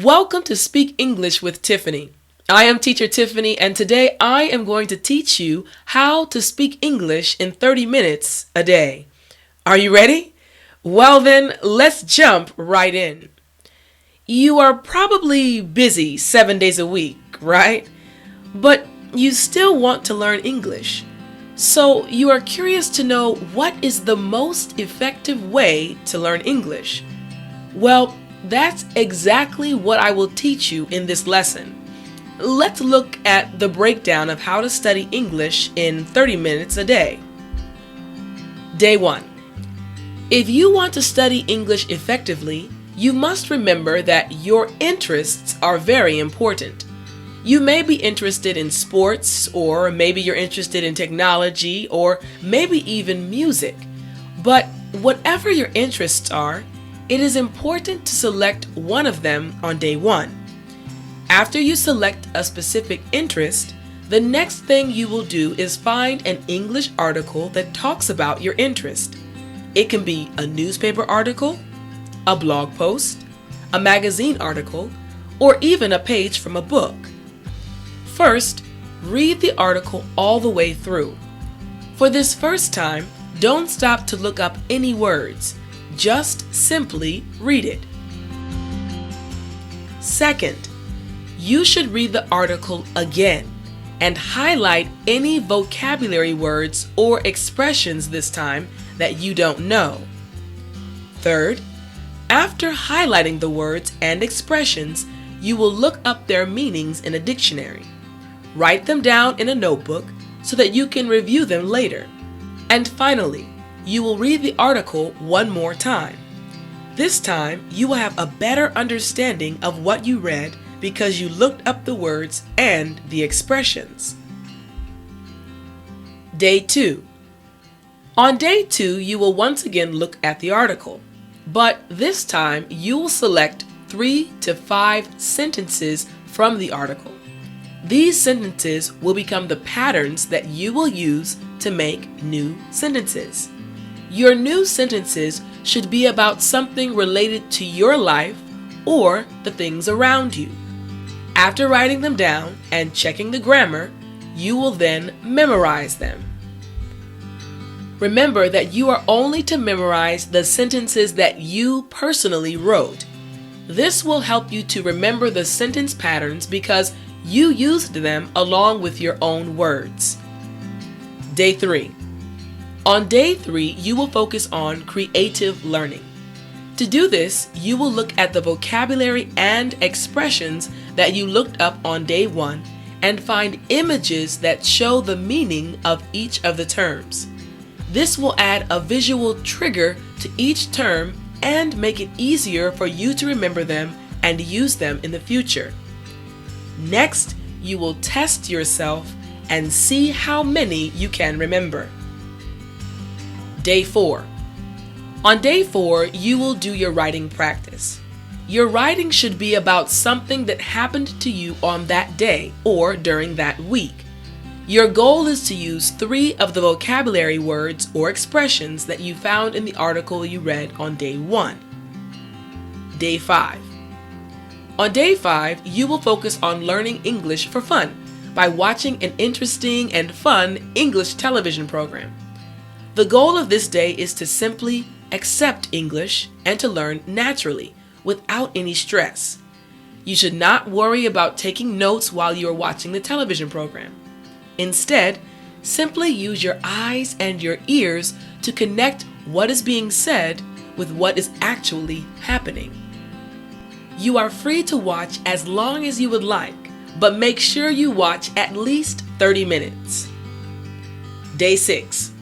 Welcome to Speak English with Tiffani. I am Teacher Tiffani, and today I am going to teach you how to speak English in 30 minutes a day. Are you ready? Well then, let's jump right in. You are probably busy 7 days a week, right? But you still want to learn English. So you are curious to know what is the most effective way to learn English. Well, that's exactly what I will teach you in this lesson. Let's look at the breakdown of how to study English in 30 minutes a day. Day 1. If you want to study English effectively, you must remember that your interests are very important. You may be interested in sports, or maybe you're interested in technology, or maybe even music. But whatever your interests are, it is important to select one of them on day 1. After you select a specific interest, the next thing you will do is find an English article that talks about your interest. It can be a newspaper article, a blog post, a magazine article, or even a page from a book. First, read the article all the way through. For this first time, don't stop to look up any words. Just simply read it. Second, you should read the article again and highlight any vocabulary words or expressions this time that you don't know. Third, after highlighting the words and expressions, you will look up their meanings in a dictionary. Write them down in a notebook so that you can review them later. And finally, you will read the article one more time. This time, you will have a better understanding of what you read because you looked up the words and the expressions. Day 2. On day 2, you will once again look at the article, but this time you will select 3 to 5 sentences from the article. These sentences will become the patterns that you will use to make new sentences. Your new sentences should be about something related to your life or the things around you. After writing them down and checking the grammar, you will then memorize them. Remember that you are only to memorize the sentences that you personally wrote. This will help you to remember the sentence patterns because you used them along with your own words. Day 3. On day 3, you will focus on creative learning. To do this, you will look at the vocabulary and expressions that you looked up on day 1 and find images that show the meaning of each of the terms. This will add a visual trigger to each term and make it easier for you to remember them and use them in the future. Next, you will test yourself and see how many you can remember. Day 4. On day 4, you will do your writing practice. Your writing should be about something that happened to you on that day or during that week. Your goal is to use 3 of the vocabulary words or expressions that you found in the article you read on day 1. Day 5. On day 5, you will focus on learning English for fun by watching an interesting and fun English television program. The goal of this day is to simply accept English and to learn naturally without any stress. You should not worry about taking notes while you are watching the television program. Instead, simply use your eyes and your ears to connect what is being said with what is actually happening. You are free to watch as long as you would like, but make sure you watch at least 30 minutes. Day 6.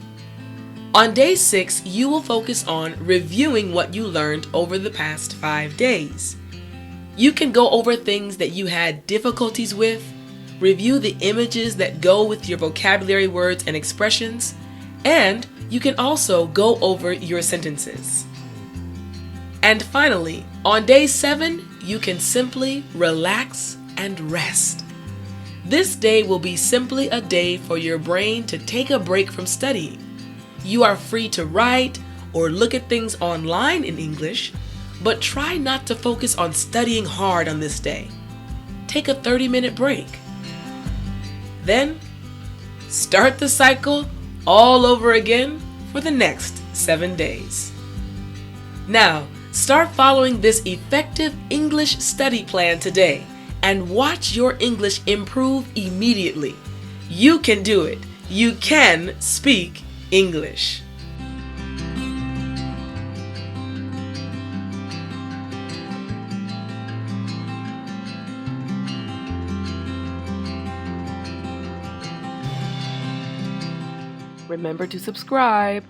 On day 6, you will focus on reviewing what you learned over the past 5 days. You can go over things that you had difficulties with, review the images that go with your vocabulary words and expressions, and you can also go over your sentences. And finally, on day 7, you can simply relax and rest. This day will be simply a day for your brain to take a break from studying. You are free to write or look at things online in English, but try not to focus on studying hard on this day. Take a 30-minute break. Then, start the cycle all over again for the next 7 days. Now, start following this effective English study plan today and watch your English improve immediately. You can do it. You can speak English. Remember to subscribe.